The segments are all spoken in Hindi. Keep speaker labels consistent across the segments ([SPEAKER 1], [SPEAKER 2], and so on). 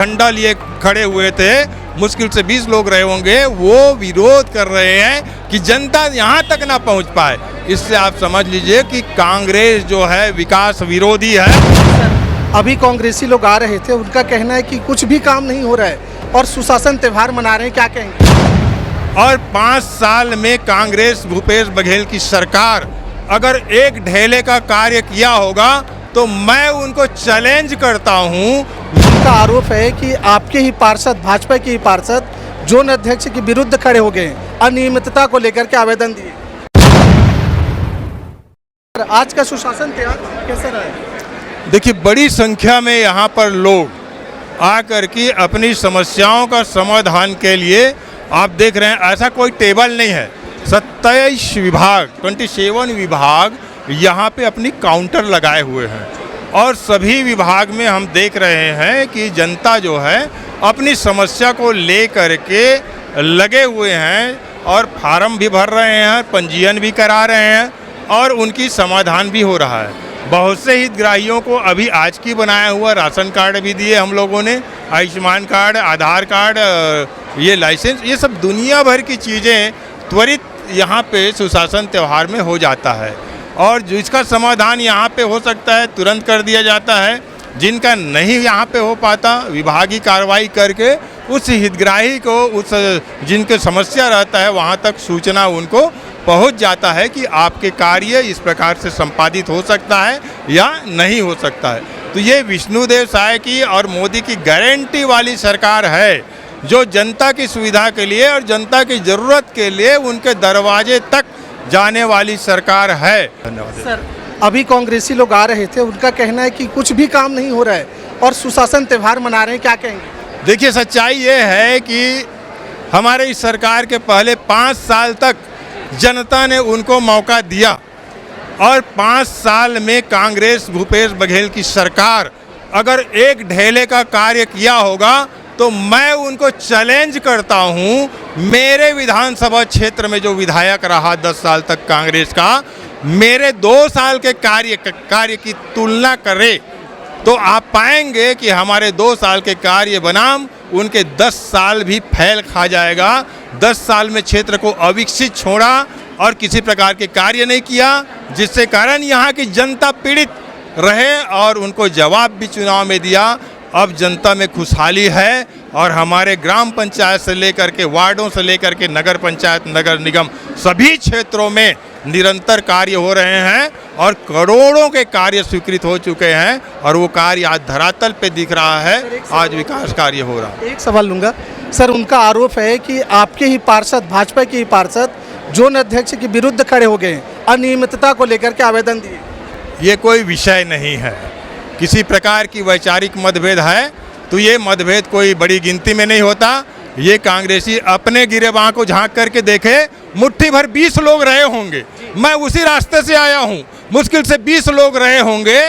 [SPEAKER 1] झंडा लिए खड़े हुए थे, मुश्किल से 20 लोग रहे होंगे, वो विरोध कर रहे हैं कि जनता यहाँ तक ना पहुँच पाए। इससे आप समझ लीजिए कि कांग्रेस जो है विकास विरोधी है।
[SPEAKER 2] अभी कांग्रेसी लोग आ रहे थे, उनका कहना है कि कुछ भी काम नहीं हो रहा है और सुशासन त्यौहार मना रहे हैं, क्या कहेंगे?
[SPEAKER 1] और 5 साल में कांग्रेस भूपेश बघेल की सरकार अगर एक ढेले का कार्य किया होगा तो मैं उनको चैलेंज करता हूं।
[SPEAKER 2] उनका आरोप है कि आपके ही पार्षद, भाजपा के ही पार्षद जोन अध्यक्ष के विरुद्ध खड़े हो गए, अनियमितता को लेकर के आवेदन दिए। आज का सुशासन त्यौहार कैसा रहा?
[SPEAKER 1] देखिए, बड़ी संख्या में यहाँ पर लोग आकर के अपनी समस्याओं का समाधान के लिए, आप देख रहे हैं ऐसा कोई टेबल नहीं है, 27 विभाग यहाँ पे अपनी काउंटर लगाए हुए हैं और सभी विभाग में हम देख रहे हैं कि जनता जो है अपनी समस्या को ले करके लगे हुए हैं और फार्म भी भर रहे हैं, पंजीयन भी करा रहे हैं और उनकी समाधान भी हो रहा है। बहुत से हितग्राहियों को अभी आज की बनाया हुआ राशन कार्ड भी दिए हम लोगों ने, आयुष्मान कार्ड, आधार कार्ड, ये लाइसेंस, ये सब दुनिया भर की चीज़ें त्वरित यहाँ पे सुशासन त्यौहार में हो जाता है और जिसका समाधान यहाँ पे हो सकता है तुरंत कर दिया जाता है। जिनका नहीं यहाँ पे हो पाता, विभागीय कार्रवाई करके उस हितग्राही को, उस जिनके समस्या रहता है वहाँ तक सूचना उनको पहुँच जाता है कि आपके कार्य इस प्रकार से संपादित हो सकता है या नहीं हो सकता है। तो ये विष्णुदेव साय की और मोदी की गारंटी वाली सरकार है जो जनता की सुविधा के लिए और जनता की ज़रूरत के लिए उनके दरवाजे तक जाने वाली सरकार है। धन्यवाद
[SPEAKER 2] सर, अभी कांग्रेसी लोग आ रहे थे, उनका कहना है कि कुछ भी काम नहीं हो रहा है और सुशासन त्यौहार मना रहे हैं, क्या कहेंगे?
[SPEAKER 1] देखिए, सच्चाई ये है कि हमारे इस सरकार के पहले 5 साल तक जनता ने उनको मौका दिया और 5 साल में कांग्रेस भूपेश बघेल की सरकार अगर एक ढेले का कार्य किया होगा तो मैं उनको चैलेंज करता हूं। मेरे विधानसभा क्षेत्र में जो विधायक रहा 10 साल तक कांग्रेस का, मेरे 2 साल के कार्य की तुलना करें तो आप पाएंगे कि हमारे 2 साल के कार्य बनाम उनके 10 साल भी फैल खा जाएगा। 10 साल में क्षेत्र को अविकसित छोड़ा और किसी प्रकार के कार्य नहीं किया, जिससे कारण यहाँ की जनता पीड़ित रहे और उनको जवाब भी चुनाव में दिया। अब जनता में खुशहाली है और हमारे ग्राम पंचायत से लेकर के वार्डों से लेकर के नगर पंचायत, नगर निगम, सभी क्षेत्रों में निरंतर कार्य हो रहे हैं और करोड़ों के कार्य स्वीकृत हो चुके हैं और वो कार्य आज धरातल पे दिख रहा है। आज विकास कार्य हो रहा है।
[SPEAKER 2] एक सवाल लूँगा सर, उनका आरोप है कि आपके ही पार्षद, भाजपा के ही पार्षद जोन अध्यक्ष के विरुद्ध खड़े हो गए, अनियमितता को लेकर के आवेदन दिए।
[SPEAKER 1] ये कोई विषय नहीं है, किसी प्रकार की वैचारिक मतभेद है तो ये मतभेद कोई बड़ी गिनती में नहीं होता। ये कांग्रेसी अपने गिरेबां को झांक करके देखे, मुट्ठी भर 20 लोग रहे होंगे, मैं उसी रास्ते से आया हूँ, मुश्किल से 20 लोग रहे होंगे।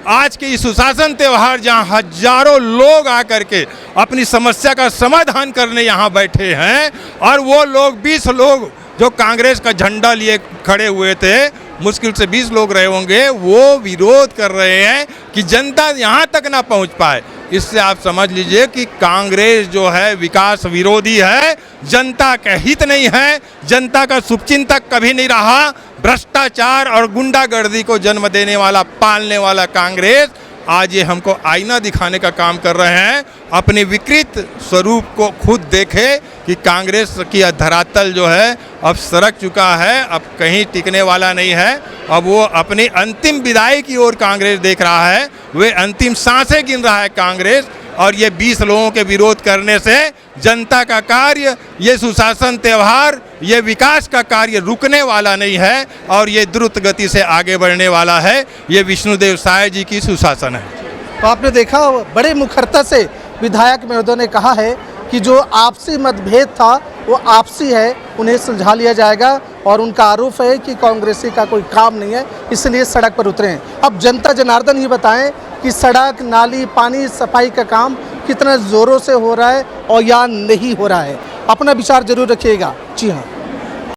[SPEAKER 1] आज के इस सुशासन त्यौहार जहाँ हजारों लोग आकर के अपनी समस्या का समाधान करने यहाँ बैठे हैं और वो लोग 20 लोग जो कांग्रेस का झंडा लिए खड़े हुए थे, मुश्किल से 20 लोग रहे होंगे, वो विरोध कर रहे हैं कि जनता यहाँ तक ना पहुँच पाए। इससे आप समझ लीजिए कि कांग्रेस जो है विकास विरोधी है, जनता का हित नहीं है, जनता का शुभचिंतक कभी नहीं रहा। भ्रष्टाचार और गुंडागर्दी को जन्म देने वाला, पालने वाला कांग्रेस आज ये हमको आईना दिखाने का काम कर रहे हैं। अपने विकृत स्वरूप को खुद देखे कि कांग्रेस की धरातल जो है अब सरक चुका है, अब कहीं टिकने वाला नहीं है। अब वो अपनी अंतिम विदाई की ओर कांग्रेस देख रहा है, वे अंतिम सांसें गिन रहा है कांग्रेस। और ये 20 लोगों के विरोध करने से जनता का कार्य, ये सुशासन त्यौहार, ये विकास का कार्य रुकने वाला नहीं है और ये द्रुत गति से आगे बढ़ने वाला है। ये विष्णुदेव साय जी की सुशासन है।
[SPEAKER 2] तो आपने देखा, बड़े मुखरता से विधायक महोदय ने कहा है कि जो आपसी मतभेद था वो आपसी है, उन्हें सुलझा लिया जाएगा और उनका आरोप है कि कांग्रेसी का कोई काम नहीं है, इसलिए सड़क पर उतरे हैं। अब जनता जनार्दन ही बताएं कि सड़क, नाली, पानी, सफाई का काम कितना ज़ोरों से हो रहा है और या नहीं हो रहा है। अपना विचार जरूर रखिएगा। जी हाँ।